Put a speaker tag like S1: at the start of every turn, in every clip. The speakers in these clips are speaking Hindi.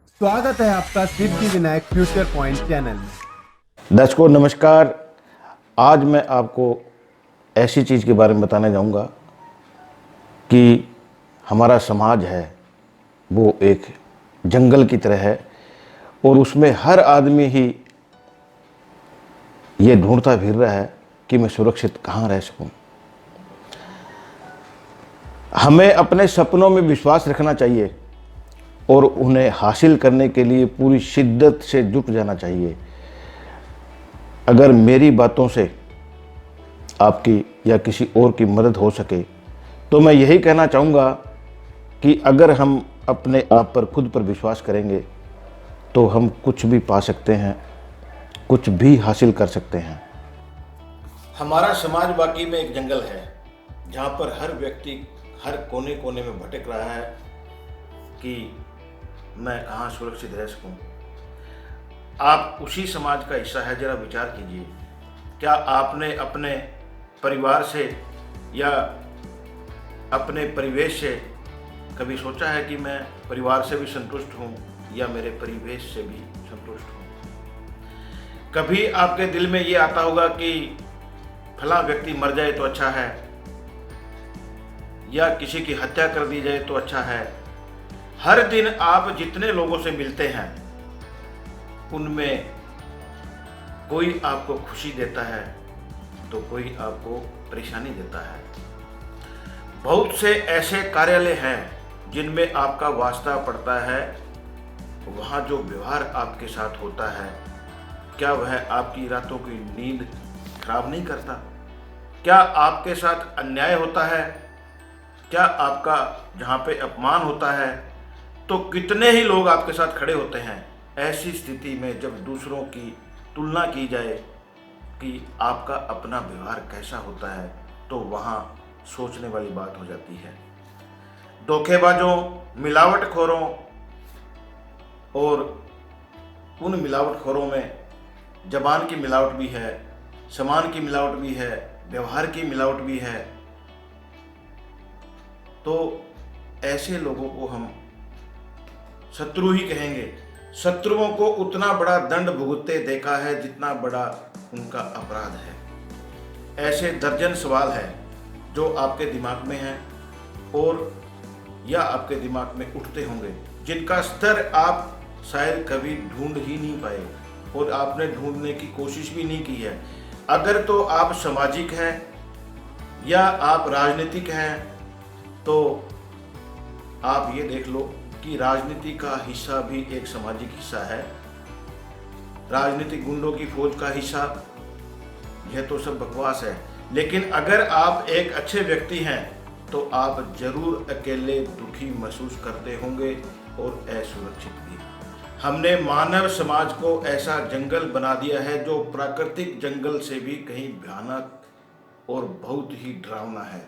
S1: स्वागत है आपका Siddhi Vinayak future point channel में।
S2: दर्शकों नमस्कार। आज मैं आपको ऐसी चीज़ के बारे में बताने जाऊंगा कि हमारा समाज है वो एक जंगल की तरह है और उसमें हर आदमी ही ये ढूंढता फिर रहा है कि मैं सुरक्षित कहाँ रह सकूं। हमें अपने सपनों में विश्वास रखना चाहिए और उन्हें हासिल करने के लिए पूरी शिद्दत से जुट जाना चाहिए। अगर मेरी बातों से आपकी या किसी और की मदद हो सके तो मैं यही कहना चाहूँगा कि अगर हम अपने आप पर खुद पर विश्वास करेंगे तो हम कुछ भी पा सकते हैं, कुछ भी हासिल कर सकते हैं। हमारा समाज वाकई में एक जंगल है जहाँ पर हर व्यक्ति हर कोने कोने में भटक रहा है कि मैं कहाँ सुरक्षित रह सकूं। आप उसी समाज का हिस्सा है, जरा विचार कीजिए। क्या आपने अपने परिवार से या अपने परिवेश से कभी सोचा है कि मैं परिवार से भी संतुष्ट हूँ या मेरे परिवेश से भी संतुष्ट हूँ? कभी आपके दिल में ये आता होगा कि फला व्यक्ति मर जाए तो अच्छा है या किसी की हत्या कर दी जाए तो अच्छा है। हर दिन आप जितने लोगों से मिलते हैं उनमें कोई आपको खुशी देता है तो कोई आपको परेशानी देता है। बहुत से ऐसे कार्यालय हैं जिनमें आपका वास्ता पड़ता है। वहाँ जो व्यवहार आपके साथ होता है, क्या वह आपकी रातों की नींद खराब नहीं करता? क्या आपके साथ अन्याय होता है? क्या आपका जहाँ पे अपमान होता है तो कितने ही लोग आपके साथ खड़े होते हैं। ऐसी स्थिति में जब दूसरों की तुलना की जाए कि आपका अपना व्यवहार कैसा होता है तो वहाँ सोचने वाली बात हो जाती है। धोखेबाजों, मिलावटखोरों और उन मिलावटखोरों में जबान की मिलावट भी है, सामान की मिलावट भी है, व्यवहार की मिलावट भी है। तो ऐसे लोगों को हम शत्रु ही कहेंगे। शत्रुओं को उतना बड़ा दंड भुगतते देखा है जितना बड़ा उनका अपराध है। ऐसे दर्जन सवाल हैं जो आपके दिमाग में हैं और या आपके दिमाग में उठते होंगे, जिनका स्तर आप शायद कभी ढूंढ ही नहीं पाए और आपने ढूंढने की कोशिश भी नहीं की है। अगर तो आप सामाजिक हैं या आप राजनीतिक हैं तो आप ये देख लो कि राजनीति का हिस्सा भी एक सामाजिक हिस्सा है। राजनीतिक गुंडों की फौज का हिस्सा, यह तो सब बकवास है। लेकिन अगर आप एक अच्छे व्यक्ति हैं तो आप जरूर अकेले दुखी महसूस करते होंगे और असुरक्षित भी। हमने मानव समाज को ऐसा जंगल बना दिया है जो प्राकृतिक जंगल से भी कहीं भयानक और बहुत ही डरावना है।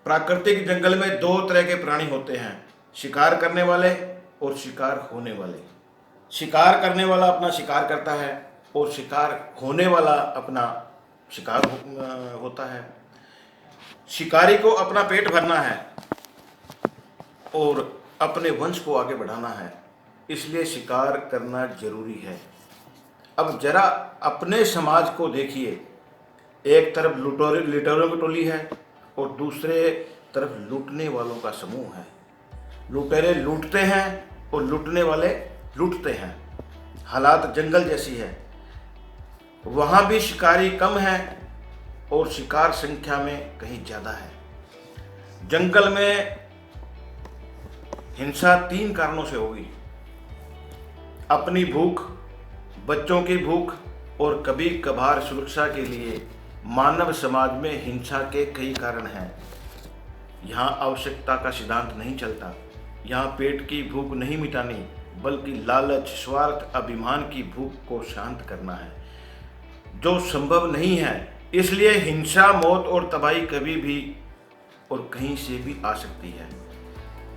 S2: प्राकृतिक जंगल में दो तरह के प्राणी होते हैं, शिकार करने वाले और शिकार होने वाले। शिकार करने वाला अपना शिकार करता है और शिकार होने वाला अपना शिकार होता है। शिकारी को अपना पेट भरना है और अपने वंश को आगे बढ़ाना है, इसलिए शिकार करना जरूरी है। अब जरा अपने समाज को देखिए। एक तरफ लुटेरों की टोली है और दूसरे तरफ लूटने वालों का समूह है। लुटेरे लूटते हैं और लूटने वाले लूटते हैं। हालात जंगल जैसी है। वहाँ भी शिकारी कम है और शिकार संख्या में कहीं ज़्यादा है। जंगल में हिंसा 3 कारणों से होगी: अपनी भूख, बच्चों की भूख और कभी कभार सुरक्षा के लिए। मानव समाज में हिंसा के कई कारण हैं। यहाँ आवश्यकता का सिद्धांत नहीं चलता। यहाँ पेट की भूख नहीं मिटानी बल्कि लालच, स्वार्थ, अभिमान की भूख को शांत करना है, जो संभव नहीं है। इसलिए हिंसा, मौत और तबाही कभी भी और कहीं से भी आ सकती है।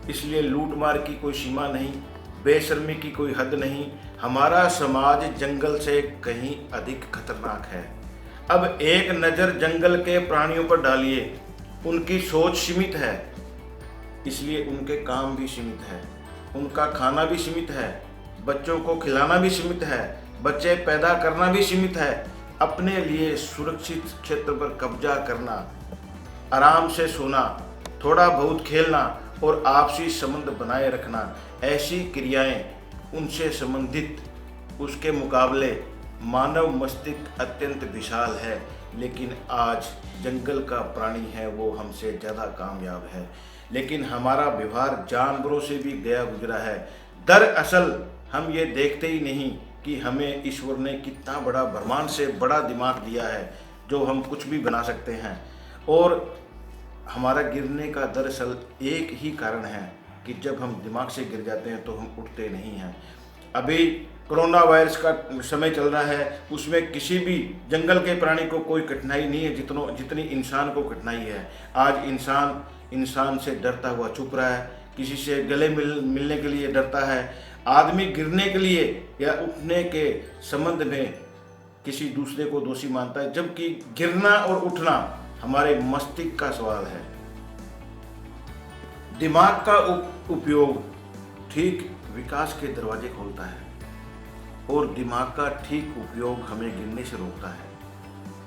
S2: इसलिए लूटमार की कोई सीमा नहीं, बेशर्मी की कोई हद नहीं। हमारा समाज जंगल से कहीं अधिक खतरनाक है। अब एक नज़र जंगल के प्राणियों पर डालिए। उनकी सोच सीमित है, इसलिए उनके काम भी सीमित है, उनका खाना भी सीमित है, बच्चों को खिलाना भी सीमित है, बच्चे पैदा करना भी सीमित है। अपने लिए सुरक्षित क्षेत्र पर कब्जा करना, आराम से सोना, थोड़ा बहुत खेलना और आपसी संबंध बनाए रखना, ऐसी क्रियाएं उनसे संबंधित उसके मुकाबले मानव मस्तिष्क अत्यंत विशाल है। लेकिन आज जंगल का प्राणी है वो हमसे ज़्यादा कामयाब है, लेकिन हमारा व्यवहार जानवरों से भी गया गुजरा है। दरअसल हम ये देखते ही नहीं कि हमें ईश्वर ने कितना बड़ा ब्रह्मांड से बड़ा दिमाग दिया है जो हम कुछ भी बना सकते हैं। और हमारा गिरने का दरअसल एक ही कारण है कि जब हम दिमाग से गिर जाते हैं तो हम उठते नहीं हैं। अभी कोरोना वायरस का समय चल रहा है, उसमें किसी भी जंगल के प्राणी को कोई कठिनाई नहीं है जितनी इंसान को कठिनाई है। आज इंसान से डरता हुआ छुप रहा है, किसी से गले मिलने के लिए डरता है। आदमी गिरने के लिए या उठने के संबंध में किसी दूसरे को दोषी मानता है, जबकि गिरना और उठना हमारे मस्तिष्क का सवाल है। दिमाग का उपयोग ठीक विकास के दरवाजे खोलता है और दिमाग का ठीक उपयोग हमें गिरने से रोकता है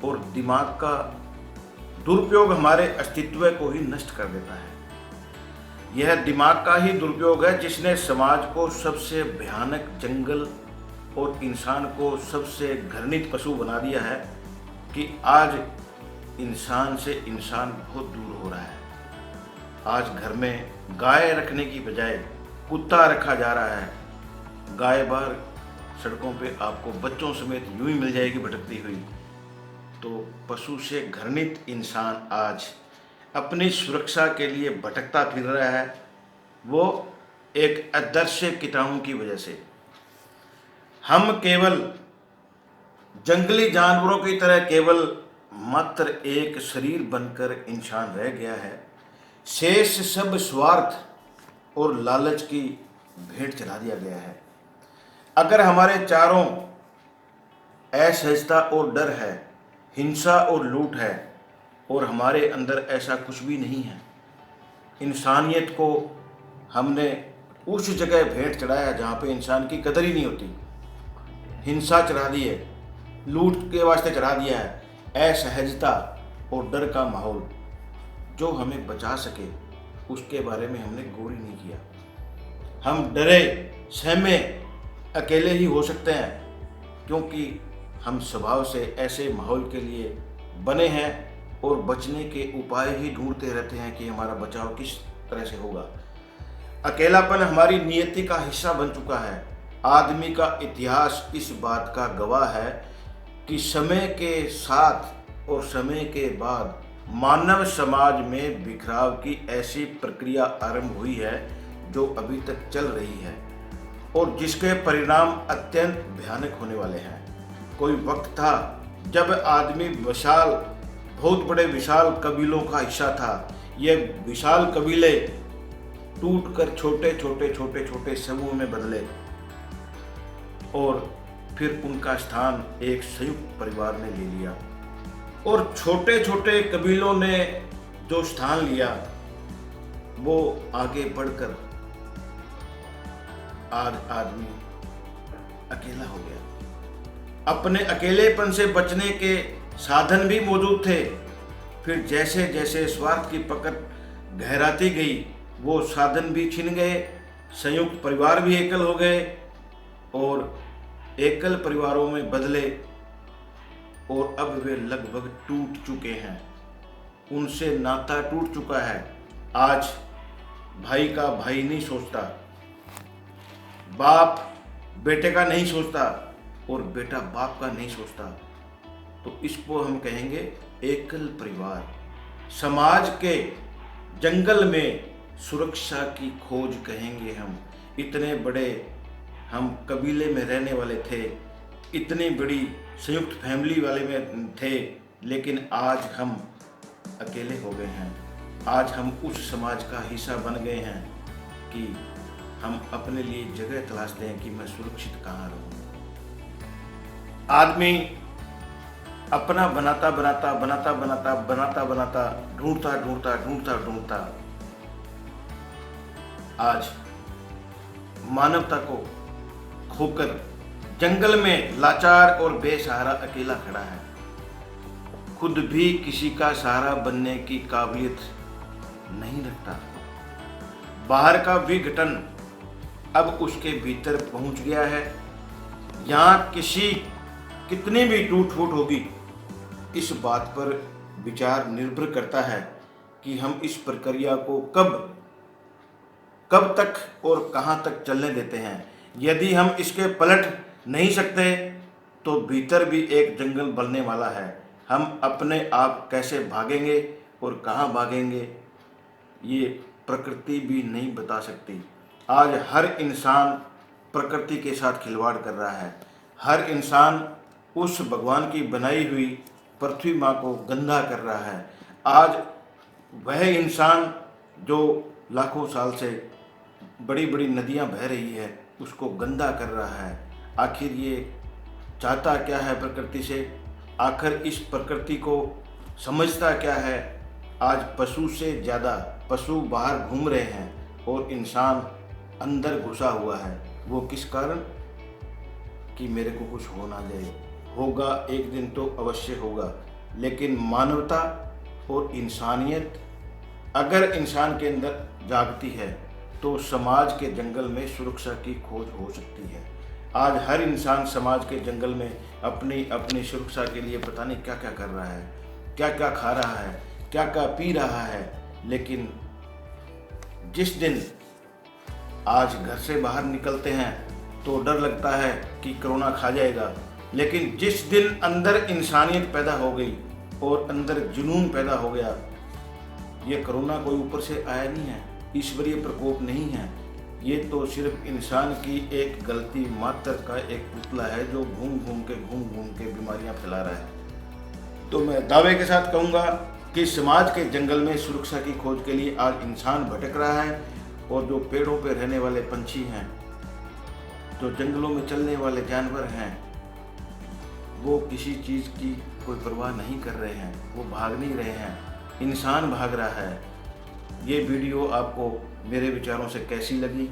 S2: और दिमाग का दुरुपयोग हमारे अस्तित्व को ही नष्ट कर देता है। यह दिमाग का ही दुरुपयोग है जिसने समाज को सबसे भयानक जंगल और इंसान को सबसे घृणित पशु बना दिया है कि आज इंसान से इंसान बहुत दूर हो रहा है। आज घर में गाय रखने की बजाय कुत्ता रखा जा रहा है। गाय बाहर सड़कों पे आपको बच्चों समेत यूं ही मिल जाएगी भटकती हुई। तो पशु से घृणित इंसान आज अपनी सुरक्षा के लिए भटकता फिर रहा है, वो एक अदृश्य कीटाणु की वजह से। हम केवल जंगली जानवरों की तरह केवल मात्र एक शरीर बनकर इंसान रह गया है। शेष सब स्वार्थ और लालच की भेंट चढ़ा दिया गया है। अगर हमारे चारों असहजता और डर है, हिंसा और लूट है और हमारे अंदर ऐसा कुछ भी नहीं है, इंसानियत को हमने उस जगह भेंट चढ़ाया जहाँ पे इंसान की कदर ही नहीं होती। हिंसा चढ़ा दी है, लूट के वास्ते चढ़ा दिया है, असहजता और डर का माहौल जो हमें बचा सके उसके बारे में हमने गौर ही नहीं किया। हम डरे सहमे अकेले ही हो सकते हैं क्योंकि हम स्वभाव से ऐसे माहौल के लिए बने हैं और बचने के उपाय ही ढूंढते रहते हैं कि हमारा बचाव किस तरह से होगा। अकेलापन हमारी नियति का हिस्सा बन चुका है। आदमी का इतिहास इस बात का गवाह है कि समय के साथ और समय के बाद मानव समाज में बिखराव की ऐसी प्रक्रिया आरंभ हुई है जो अभी तक चल रही है और जिसके परिणाम अत्यंत भयानक होने वाले हैं। कोई वक्त था जब आदमी बहुत बड़े विशाल कबीलों का हिस्सा था। ये विशाल कबीले टूटकर छोटे समूह में बदले और फिर उनका स्थान एक संयुक्त परिवार ने ले लिया और छोटे कबीलों ने जो स्थान लिया वो आगे बढ़कर आज आदमी अकेला हो गया। अपने अकेलेपन से बचने के साधन भी मौजूद थे, फिर जैसे जैसे स्वार्थ की पकड़ गहराती गई वो साधन भी छिन गए, संयुक्त परिवार भी एकल हो गए और एकल परिवारों में बदले और अब वे लगभग टूट चुके हैं। उनसे नाता टूट चुका है। आज भाई का भाई नहीं सोचता, बाप बेटे का नहीं सोचता और बेटा बाप का नहीं सोचता। तो इसको हम कहेंगे एकल परिवार। समाज के जंगल में सुरक्षा की खोज कहेंगे हम। इतने बड़े हम कबीले में रहने वाले थे, इतनी बड़ी संयुक्त फैमिली वाले में थे, लेकिन आज हम अकेले हो गए हैं। आज हम उस समाज का हिस्सा बन गए हैं कि हम अपने लिए जगह तलाशते हैं कि मैं सुरक्षित कहाँ रहूं। आदमी अपना बनाता ढूंढता आज मानवता को होकर जंगल में लाचार और बेसहारा अकेला खड़ा है। खुद भी किसी का सहारा बनने की काबिलियत नहीं रखता। बाहर का विघटन अब उसके भीतर पहुंच गया है। यहाँ कितनी भी टूट फूट होगी, इस बात पर विचार निर्भर करता है कि हम इस प्रक्रिया को कब तक और कहाँ तक चलने देते हैं। यदि हम इसके पलट नहीं सकते तो भीतर भी एक जंगल बनने वाला है। हम अपने आप कैसे भागेंगे और कहाँ भागेंगे, ये प्रकृति भी नहीं बता सकती। आज हर इंसान प्रकृति के साथ खिलवाड़ कर रहा है। हर इंसान उस भगवान की बनाई हुई पृथ्वी माँ को गंदा कर रहा है। आज वह इंसान जो लाखों साल से बड़ी बड़ी नदियाँ बह रही है उसको गंदा कर रहा है। आखिर ये चाहता क्या है प्रकृति से? आखिर इस प्रकृति को समझता क्या है? आज पशु से ज़्यादा पशु बाहर घूम रहे हैं और इंसान अंदर घुसा हुआ है। वो किस कारण? कि मेरे को कुछ हो ना जाए। होगा, एक दिन तो अवश्य होगा, लेकिन मानवता और इंसानियत अगर इंसान के अंदर जागती है तो समाज के जंगल में सुरक्षा की खोज हो सकती है। आज हर इंसान समाज के जंगल में अपनी अपनी सुरक्षा के लिए पता नहीं क्या क्या कर रहा है, क्या क्या खा रहा है, क्या क्या पी रहा है। लेकिन जिस दिन आज घर से बाहर निकलते हैं तो डर लगता है कि कोरोना खा जाएगा, लेकिन जिस दिन अंदर इंसानियत पैदा हो गई और अंदर जुनून पैदा हो गया, ये कोरोना कोई ऊपर से आया नहीं है, ईश्वरीय प्रकोप नहीं है। ये तो सिर्फ इंसान की एक गलती मात्र का एक पुतला है जो घूम घूम के बीमारियां फैला रहा है। तो मैं दावे के साथ कहूँगा कि समाज के जंगल में सुरक्षा की खोज के लिए आज इंसान भटक रहा है और जो पेड़ों पर रहने वाले पंछी हैं, जो जंगलों में चलने वाले जानवर हैं, वो किसी चीज़ की कोई परवाह नहीं कर रहे हैं, वो भाग नहीं रहे हैं, इंसान भाग रहा है। ये वीडियो आपको मेरे विचारों से कैसी लगी,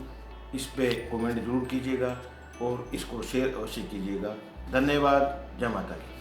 S2: इस पे कमेंट जरूर कीजिएगा और इसको शेयर अवश्य कीजिएगा। धन्यवाद। जय माता की।